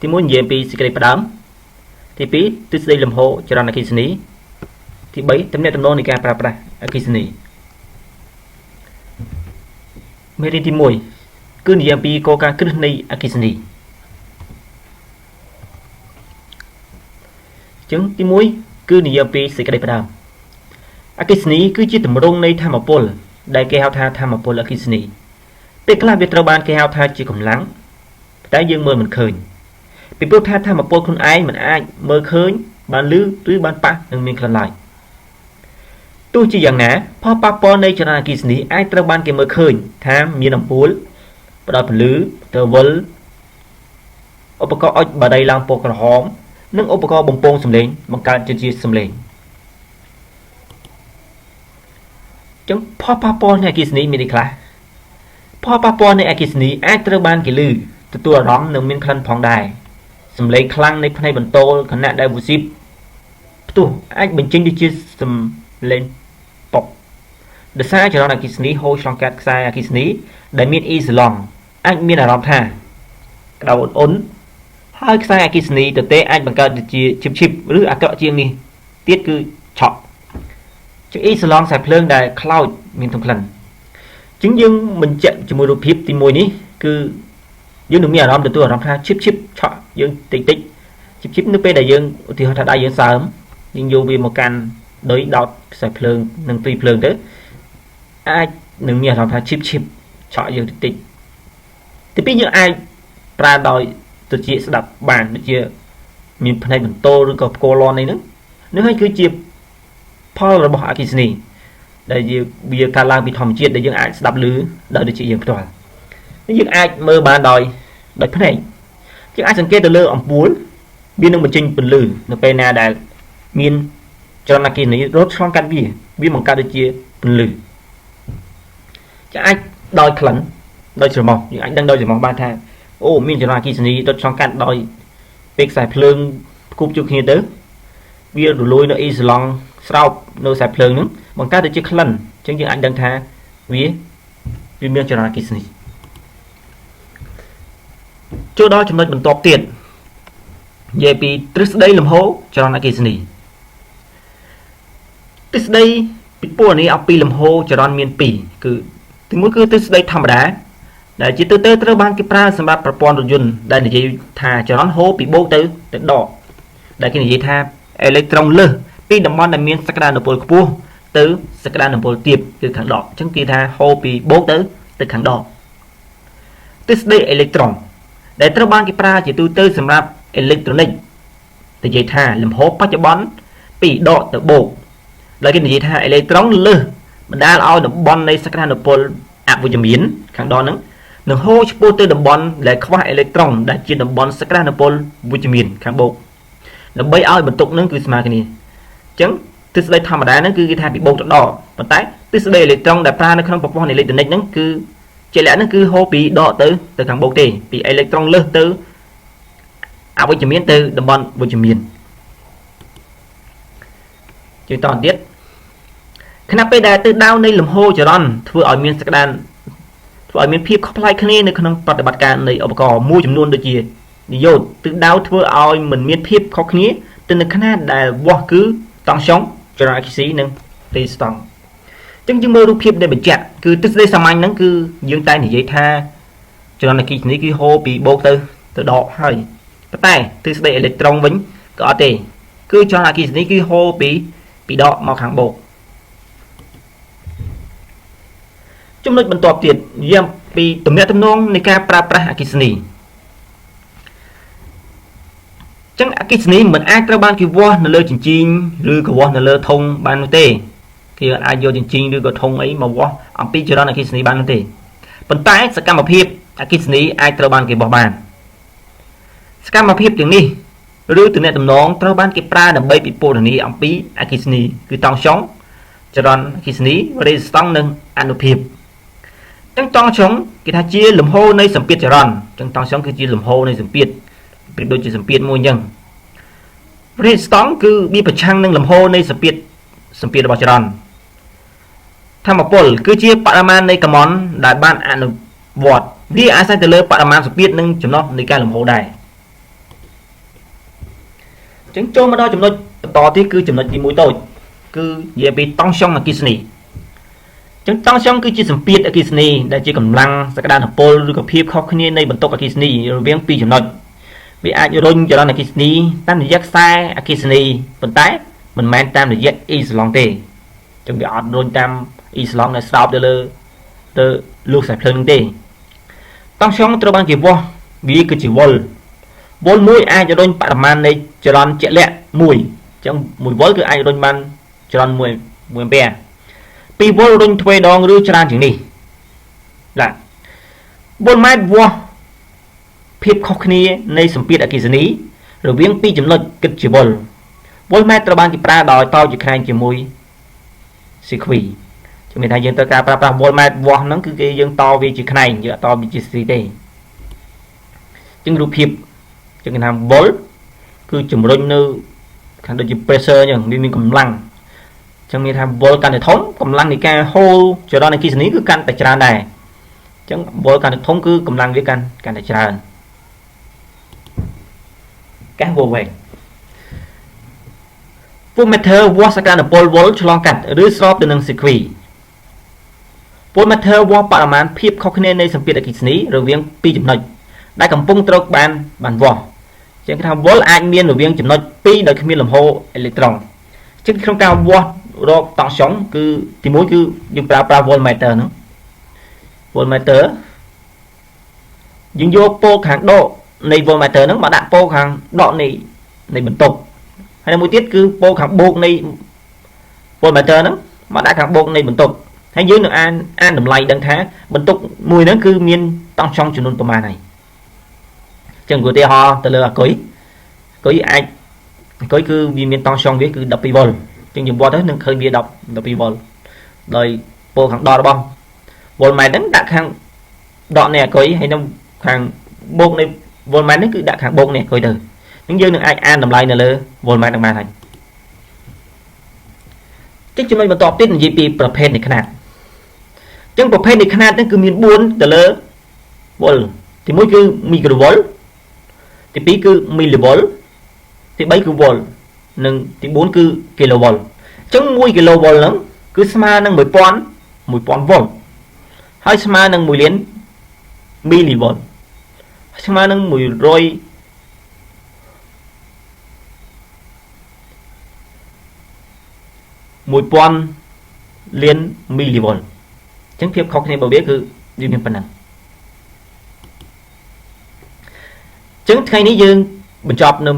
ទី1និយាយពីសេចក្តីផ្ដើមទី2ទិសដៅលំហូរចរន្តអគ្គិសនីទី3ទំនាក់ទំនងនៃការប្រើប្រាស់អគ្គិសនីមេរៀនទី1គឺនិយាយពីគោលការណ៍គ្រឹះនៃអគ្គិសនីអញ្ចឹងទី1គឺនិយាយពីសេចក្តីផ្ដើមអគ្គិសនីគឺជាទម្រង់នៃថាមពលដែលគេហៅថាថាមពលអគ្គិសនីពេលខ្លះវាត្រូវបានគេហៅថាជាកម្លាំងតែយើងមើលមិនឃើញពីព្រោះថាមពលខ្លួនឯងមិនអាចមើលឃើញបានលឺឬបានប៉ះនឹងមានខ្លះឡើយទោះជាយ៉ាងណាផលប៉ះពាល់នៃចរន្តអគ្គិសនីអាចត្រូវបានគេមើលឃើញថាមានអំពូលផ្ដល់ពន្លឺទៅវិលឧបករណ៍អុជបារីឡើងពណ៌ក្រហមនិងឧបករណ៍បំពងសំឡេងបង្កើតជាសំឡេងចឹងផលប៉ះពាល់នៃអគ្គិសនីមានអីខ្លះផលប៉ះពាល់នៃអគ្គិសនីអាចត្រូវបានគេឮទទួលអារម្មណ៍និងមានក្លិនផងដែរសំឡេងខ្លាំងនៃផ្នែកបន្ទោលខណៈដែលវ៉ូស៊ីបផ្ទុះអាចបញ្ចេញទៅជាសំឡេងប៉ុកដោយសារចរន្តអគ្គិសនីហូរឆ្លងកាត់ខ្សែអគ្គិសនីដែលមានអ៊ីសឡង់អាចមានអារម្មណ៍ថាក្តៅអ៊ុនហើយខ្សែអគ្គិសនីទទេអាចបង្កើតជាឈិបឬអាក្រក់ជាងនេះទៀតគឺឆក់ជាអ៊ីសឡង់ខ្សែភ្លើងដែលខ្លោចមានទងក្លិនជាងយើងបញ្ជាក់ជាមួយរូបភាពទី1នេះគឺយើងនឹងមានអារម្មណ៍ទទួលអារម្មណ៍ថាឈិបឆក់យើងតិចឈិបនៅពេលដែលយើងឧទាហរណ៍ថាដៃយើងសើមយើងយកវាមកកាន់ដោយដោតខ្សែភ្លើងនិងព្រីភ្លើងទៅអាចនឹងមានអារម្មណ៍ថាឈិបឆក់យើងតិចទី2យើងអាចប្រើដោយត្រចៀកស្ដាប់បានដូចជាមានផ្នែកបន្ទោលឬក៏ផ្គរលាន់អីហ្នឹងហើយគឺជាផលរបស់អគ្គិសនីដែលវាកើតឡើងពីធម្មជាតិដែលយើងអាចស្ដាប់ឮដោយដូចជាយើងផ្ទាល់យើងអាចមើលបានដោយភ្នែកយើងអាចសង្កេតទៅលើអំពូលវានឹងបញ្ចេញពន្លឺនៅពេលណាដែលមានចរន្តអគ្គិសនីរត់ឆ្លងកាត់វាបង្កើតដូចជាពន្លឺអាចដោយក្លិនដោយច្រមុះយើងអាចដឹងដោយច្រមុះបានថាអូមានចរន្តអគ្គិសនីរត់ឆ្លងកាត់ដោយពេលខ្សែភ្លើងផ្គប់ជួបគ្នាទៅវារលួយនៅអ៊ីសឡង់ស្រោបនៅខ្សែភ្លើងហ្នឹងបង្កើតទៅជាក្លិនអញ្ចឹងយើងអាចដឹងថាវាមានចរន្តអគ្គិសនីចូលដល់ចំណុចបន្ទាប់ទៀតនិយាយពីទ្រឹស្ដីលំហូរចរន្តអគ្គិសនីទ្រឹស្ដីពីពណ៌នេះអំពីលំហូរចរន្តមាន2គឺទី1គឺទ្រឹស្ដីធម្មតាដែលជាទូទៅត្រូវបានគេប្រើសម្រាប់ប្រព័ន្ធរថយន្តដែលនិយាយថាចរន្តហូរពីបូកទៅដកដែលគេនិយាយថាអេឡិចត្រូនលើសពីតំបន់ដែលមានសក្តានុពលខ្ពស់ទៅសក្តានុពលទាបគឺខាងដកអញ្ចឹងគេថាហូរពីបូកទៅខាងដកទ្រឹស្ដីអេឡិចត្រូនដែលត្រូវបានគេប្រើជាទូទៅសម្រាប់អេឡិចត្រូនិកនិយាយថាលំហូរបច្ចុប្បន្នពីដកទៅបូកដែលគេនិយាយថាអេឡិចត្រូនលើសបណ្ដាលឲ្យតំបន់នៃសក្តានុពលអវិជ្ជមានខាងដកហ្នឹងនឹងហូរឆ្ពោះទៅតំបន់ដែលខ្វះអេឡិចត្រូនដែលជាតំបន់សក្តានុពលវិជ្ជមានខាងបូកដើម្បីឲ្យបន្ទុកហ្នឹងគឺស្មើគ្នាអញ្ចឹងទ្រឹស្ដីធម្មតាហ្នឹងគឺគេថាពីបូកទៅដកប៉ុន្តែទ្រឹស្ដីអេឡិចត្រូនដែលប្រើនៅក្នុងប្រព័ន្ធអេឡិចត្រូនិកហ្នឹងគឺជាលក្ខណៈហ្នឹងគឺហូរពីដកទៅខាងបូកទេពីអេឡិចត្រូនលើសទៅអវិជ្ជមានទៅតំបន់វិជ្ជមានជាតទៀតខណៈពេលដែលទិសដៅនៃលំហូរចរន្តធ្វើឲ្យមានភាពខុសប្លែកគ្នានៅក្នុងប្រតិបត្តិការនៃឧបករណ៍មួយចំនួនដូចជានិយោជទិសដៅធ្វើឲ្យមិនមានភាពខុសគ្នាទៅនឹងຂະຫນາດដែលវាស់គឺតង់ស្យុងចរន្តអគ្គិសនីនិងទីស្តង់អញ្ចឹងយើងមើលរូបភាពដែលបញ្ជាក់គឺទ្រឹស្ដីសាមញ្ញហ្នឹងគឺយើងតែនិយាយថាចរន្តអគ្គិសនីគឺហូរពីបូកទៅដកហើយប៉ុន្តែទ្រឹស្ដីអេឡិចត្រូនវិញក៏អត់ទេគឺចរន្តអគ្គិសនីគឺហូរពីដកមកខាងបូកចំណុចបន្ទាប់ទៀតនិយាយពីទំនាក់ទំនងនៃការប្រើប្រាស់អគ្គិសនីចឹងអគ្គិសនីមិនអាចត្រូវបានគេវាស់នៅលើជញ្ជីងឬក៏វាស់នៅលើធុងបាននោះទេគេអាចយកជញ្ជីងឬក៏ធុងអីមកវាស់អំពីចរន្តអគ្គិសនីបាននោះទេប៉ុន្តែសកម្មភាពអគ្គិសនីអាចត្រូវបានគេវាស់បានសកម្មភាពទាំងនេះឬទំនាក់ទំនងត្រូវបានគេប្រើដើម្បីពិពណ៌នាអំពីអគ្គិសនីគឺតង់ស្យុងចរន្តអគ្គិសនីរេស្តង់និងអនុភាពចឹងតង់ស្យុងគេថាជាលំហូរនៃសម្ពាធចរន្តចឹងតង់ស្យុងគឺជាលំហូរនៃសម្ពាធប្រៀបដូចជាសម្ពាធមួយអញ្ចឹងរេស្តង់គឺវាប្រឆាំងនឹងលំហូរនៃសម្ពាធរបស់ចរន្តធម្មពលគឺជាបរិមាណនៃកាម៉ុនដែលបានអនុវត្តវាអាស្រ័យទៅលើបរិមាណសម្ពាធនិងចំណុះនៃការលំហូរដែរ ចឹងចូលមកដល់ចំណុចបន្តទៀតគឺចំណុចទី1តូចគឺនិយាយពីតង់ស្យុងអគ្គិសនីចឹងតង់ស្យុងគឺជាសម្ពាធអគ្គិសនីដែលជាកម្លាំងសក្តានុពលឬក៏ភាពខុសគ្នានៃបន្ទុកអគ្គិសនីរវាងពីរចំណុចវាអាចរុញចរន្តអគ្គិសនីតាមរយៈខ្សែអគ្គិសនីប៉ុន្តែមិនមែនតាមរយៈអ៊ីស្លង់ទេចឹងវាអត់រុញតាមអ៊ីស្លង់ដែលស្រោបទៅលើទៅលូខ្សែភ្លើងទេតង់ស្យុងត្រូវបានគេវាស់វាគឺជាវ៉ុលមួយអាចរុញបរិមាណនៃចរន្តជាក់លាក់មួយអញ្ចឹង1វ៉ុលគឺអាចរុញបានចរន្ត1អាំពែ2វ៉ុលរុញទ្វេដងឬច្រើនជាងនេះបាទវ៉ុលម៉ែត្រវាស់ភាពខុសគ្នានៃសម្ពាធអគ្គិសនីរវាងពីរចំណុចគិតជាវ៉ុលម៉ែត្រត្រូវបានគេប្រើដោយតជាខ្នែងជាមួយស៊ីគ្វីជំនឿថាយើងត្រូវការប្រើប្រាស់វ៉ុលម៉ែត្រវាស់ហ្នឹងគឺគេយើងតវាជាខ្នែងយើងអត់តវាជាស៊ីទេអញ្ចឹងរូបភាពចឹងគេថាវ៉ុលគឺជំរុញនៅខាងដូចជា pressure អញ្ចឹងវាមានកម្លាំងអញ្ចឹងមានថាវ៉ុលកាន់តែធំកម្លាំងនៃការហូរចរន្តអគ្គិសនីគឺកាន់តែច្រើនដែរអញ្ចឹងវ៉ុលកាន់តែធំគឺកម្លាំងវាកាន់តែច្រើនការវ៉ុលវែងVoltmeter វាស់សក្តានុពលវ៉ុលឆ្លងកាត់ឬស្របទៅនឹងស៊ីគ្វី Voltmeter វាស់បរិមាណភាពខុសគ្នានៃសម្ពាធអគ្គិសនីរវាងពីរចំណុចដែលកំពុងត្រូវបានវាស់ជាងគេថាវ៉ុលអាចមានរវាងចំណុច2ដោយគ្មានលំហូរអេឡិចត្រូនជាងក្នុងការវាស់រកតង់ស្យុងគឺទី1គឺយើងប្រើ Voltmeter ហ្នឹង Voltmeter យើងយកពោលខាងដកនៃ Voltmeter ហ្នឹងមកដាក់ពោលខាងដកនៃបន្ទុកហើយមួយទៀតគឺពោលខាងបូកនៃ Voltmeter ហ្នឹងមកដាក់ខាងបូកនៃបន្ទុកហើយយើងនឹងអានតម្លៃដឹងថាបន្ទុកមួយហ្នឹងគឺមានតង់ស្យុងចំនួនប្រមាណហើយចឹងឧទាហរណ៍ទៅលើអាគុយអាចអាគុយគឺវាមានតង់ស្យុងវាគឺ12វ៉ុលចឹងយើងវាស់ទៅនឹងឃើញវា12វ៉ុលដោយពោលខាងដករបស់វ៉ុលម៉ែត្រហ្នឹងដាក់ខាងដកនៃអាគុយហើយនឹងខាងបូកនៃវ៉ុលម៉ែត្រហ្នឹងគឺដាក់ខាងបូកនៃអាគុយទៅអញ្ចឹងយើងនឹងអាចអានតម្លៃនៅលើវ៉ុលម៉ែត្រហ្នឹងបានហើយចឹងចំណុចបន្ទាប់ទៀតនិយាយពីប្រភេទនៃខ្នាតចឹងប្រភេទនៃខ្នាតហ្នឹងគឺមាន4ទៅលើវ៉ុលទី1គឺមីក្រូវ៉ុលទី2គឺមីលីវ៉ុលទី3គឺវ៉ុលនិងទី4គឺគីឡូវ៉ុលអញ្ចឹង1គីឡូវ៉ុលហ្នឹងគឺស្មើនឹង1000វ៉ុលហើយស្មើនឹង1លានមីលីវ៉ុលស្មើនឹង100លានមីលីវ៉ុលអញ្ចឹងភាពខុសគ្នារបស់វាគឺវាមានប៉ុណ្ណឹងអញ្ចឹងថ្ងៃនេះយើងបញ្ចប់នៅ